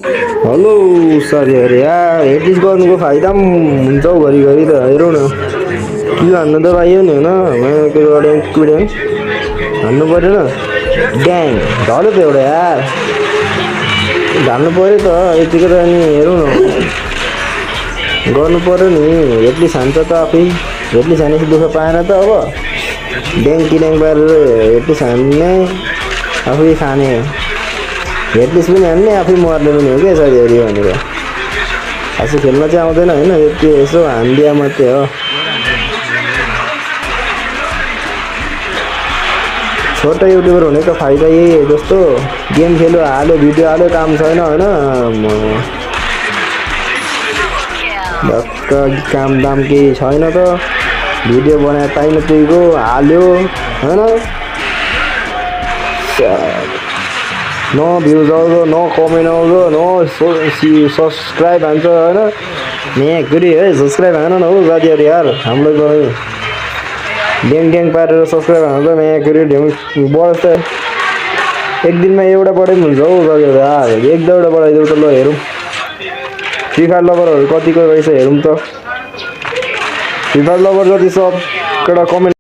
hello साथीहरू यार at least गर्नुको फाइदा पनि हुन्छ हौ घरिघरि त हेरौँ न किल हान्नु त पाइयो नि होइन कुड्यो हान्नु परेन ड्याङ झऱ्यो त एउटा यार ढाल्नु पऱ्यो त यतिको त अनि हेरौँ न गर्नु पऱ्यो नि एटलिस्ट हान्छ त आफै एटलिस्ट हानेपछि दुःख पाएन त अब ड्याङ किड्याङ पारेर एटलिस्ट हान्ने आफै खाने हेडलिस्ट पनि हान्ने आफै मर्ने पनि हो क्या साथीहरू भनेर खासै खेल्न चाहिँ आउँदैन होइन यति यसो हानिदिया मात्रै हो छोटो युट्युबर हुनेको फाइदा यही हो जस्तो गेम खेल्यो हाल्यो भिडियो हाल्यो काम छैन होइन धक्क काम दाम केही छैन त भिडियो बनाएर टाइम पुगेको हाल्यो होइन न भ्युज आउँछ न कमेन्ट आउँछ न सब्सक्राइब हान्छ होइन म्याकगरी है सब्सक्राइब हान न हो साथीहरू यार हामीलाई पनि ड्याङ ड्याङ पारेर सब्सक्राइब हान्छ म्याकगरी ढ्याङ बढ्छ त एक दिनमा एउटा बढाइ पनि हुन्छ हौ साथीहरू यार एक दुईवटा बढाइदेऊ त ल हेरौँ फ्री फायर लभरहरू कतिको रहेछ हेरौँ त फ्री फायर लभर जति सबबाट कमेन्ट